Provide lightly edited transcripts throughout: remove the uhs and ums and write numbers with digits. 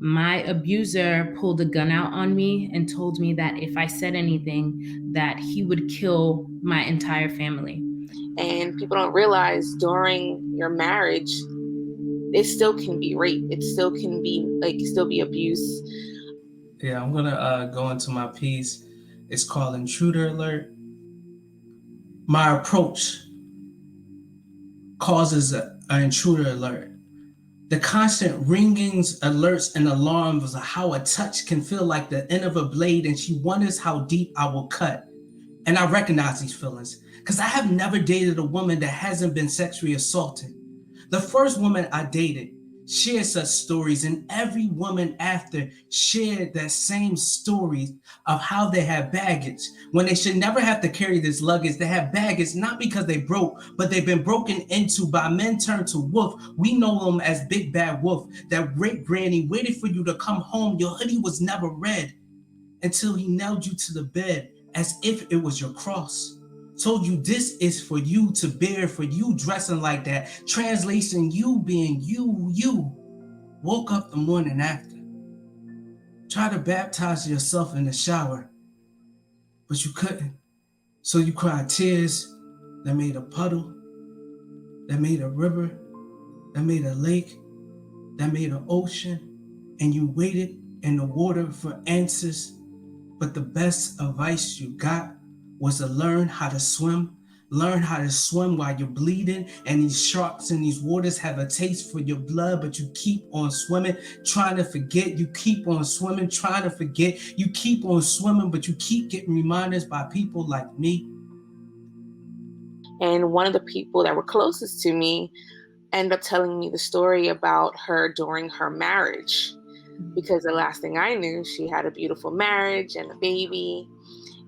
My abuser pulled a gun out on me and told me that if I said anything, that he would kill my entire family. And people don't realize during your marriage, it still can be rape. It still can be still be abuse. Yeah, I'm gonna go into my piece. It's called Intruder Alert. My approach causes an intruder alert. The constant ringings, alerts, and alarms of how a touch can feel like the end of a blade, and she wonders how deep I will cut. And I recognize these feelings because I have never dated a woman that hasn't been sexually assaulted. The first woman I dated shared such stories, and every woman after shared that same stories of how they had baggage when they should never have to carry this luggage. They have baggage not because they broke, but they've been broken into by men turned to wolf. We know them as Big Bad Wolf. That great granny waited for you to come home. Your hoodie was never red until he nailed you to the bed as if it was your cross. Told you this is for you to bear, for you dressing like that. Translation, you being you. Woke up the morning after. Try to baptize yourself in the shower, but you couldn't. So you cried tears that made a puddle, that made a river, that made a lake, that made an ocean, and you waited in the water for answers. But the best advice you got was to learn how to swim. Learn how to swim while you're bleeding, and these sharks in these waters have a taste for your blood, but you keep on swimming, trying to forget. You keep on swimming, trying to forget. You keep on swimming, but you keep getting reminders by people like me. And one of the people that were closest to me ended up telling me the story about her during her marriage, because the last thing I knew, she had a beautiful marriage and a baby.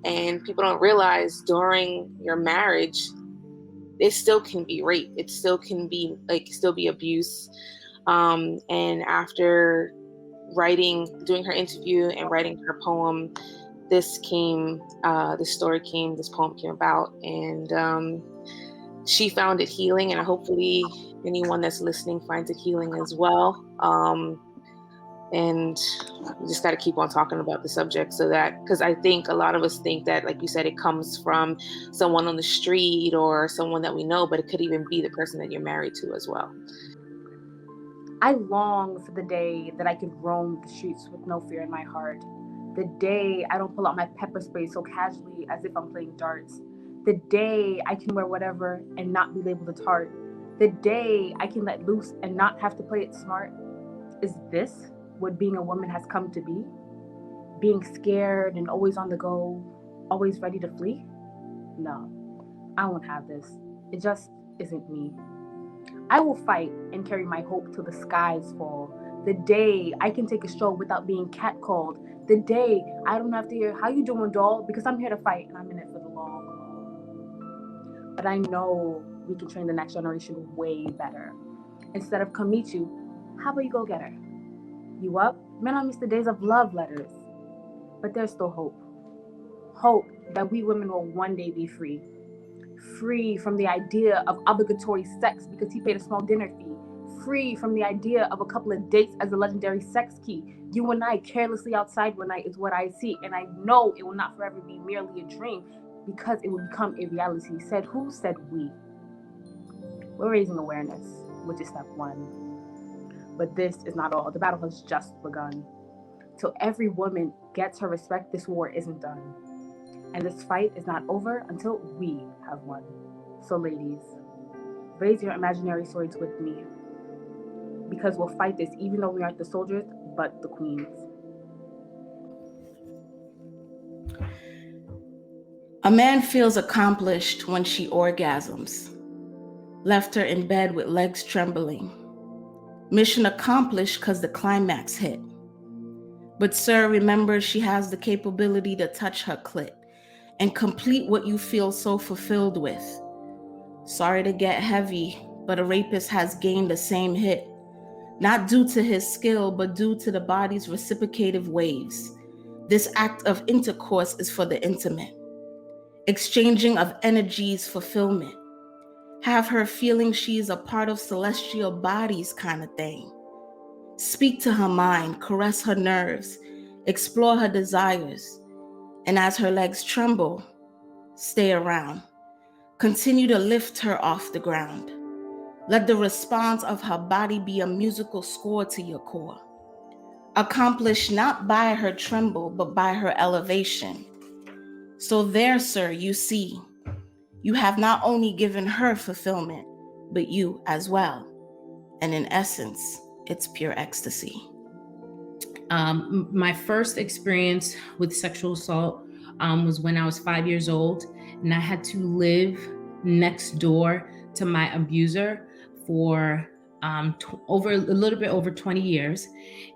And people don't realize during your marriage, it still can be rape. It still can be still be abuse. And after doing her interview and writing her poem, this poem came about, and she found it healing, and hopefully anyone that's listening finds it healing as well. And we just got to keep on talking about the subject, so that, because I think a lot of us think that, like you said, it comes from someone on the street or someone that we know, but it could even be the person that you're married to as well. I long for the day that I could roam the streets with no fear in my heart. The day I don't pull out my pepper spray so casually as if I'm playing darts. The day I can wear whatever and not be labeled a tart. The day I can let loose and not have to play it smart. Is this what being a woman has come to be? Being scared and always on the go, always ready to flee? No, I won't have this. It just isn't me. I will fight and carry my hope till the skies fall. The day I can take a stroll without being catcalled. The day I don't have to hear, "How you doing, doll?" Because I'm here to fight and I'm in it for the long haul. But I know we can train the next generation way better. Instead of "come meet you," how about you go get her? You up? Men don't miss the days of love letters. But there's still hope. Hope that we women will one day be free. Free from the idea of obligatory sex because he paid a small dinner fee. Free from the idea of a couple of dates as a legendary sex key. You and I carelessly outside one night is what I see, and I know it will not forever be merely a dream because it will become a reality. Said who? Said we. We're raising awareness, which is step one. But this is not all. The battle has just begun. Till every woman gets her respect, this war isn't done. And this fight is not over until we have won. So ladies, raise your imaginary swords with me. Because we'll fight this even though we aren't the soldiers, but the queens. A man feels accomplished when she orgasms. Left her in bed with legs trembling. Mission accomplished because the climax hit. But sir, remember she has the capability to touch her clit and complete what you feel so fulfilled with. Sorry to get heavy, but a rapist has gained the same hit. Not due to his skill, but due to the body's reciprocative waves. This act of intercourse is for the intimate. Exchanging of energies, fulfillment. Have her feeling she's a part of celestial bodies kind of thing. Speak to her mind, caress her nerves, explore her desires, and as her legs tremble, stay around. Continue to lift her off the ground. Let the response of her body be a musical score to your core. Accomplished not by her tremble, but by her elevation. So there, sir, you see, you have not only given her fulfillment, but you as well. And in essence, it's pure ecstasy. My first experience with sexual assault was when I was 5 years old, and I had to live next door to my abuser for over a little bit over 20 years,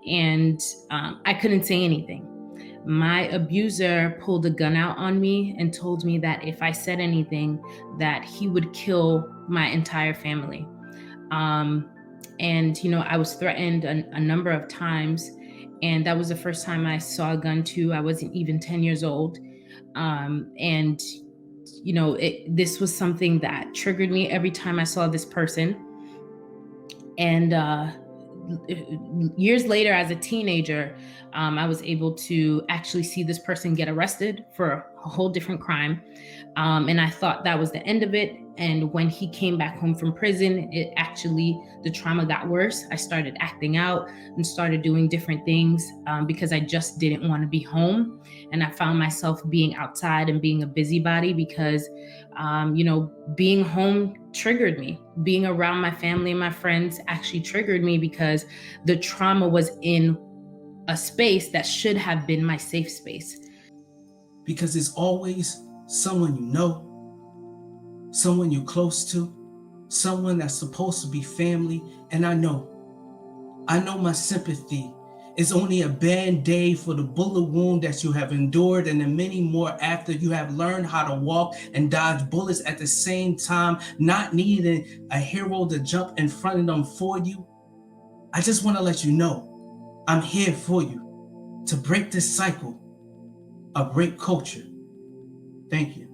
and I couldn't say anything. My abuser pulled a gun out on me and told me that if I said anything, that he would kill my entire family. And I was threatened a number of times, and that was the first time I saw a gun too. I wasn't even 10 years old. And this was something that triggered me every time I saw this person. And years later, as a teenager, I was able to actually see this person get arrested for a whole different crime. And I thought that was the end of it. And when he came back home from prison, the trauma got worse. I started acting out and started doing different things because I just didn't want to be home. And I found myself being outside and being a busybody because, being home triggered me. Being around my family and my friends actually triggered me because the trauma was in a space that should have been my safe space. Because it's always someone you know, someone you're close to, someone that's supposed to be family. And I know my sympathy is only a band-aid for the bullet wound that you have endured, and the many more after you have learned how to walk and dodge bullets at the same time, not needing a hero to jump in front of them for you. I just want to let you know I'm here for you to break this cycle of rape culture. Thank you.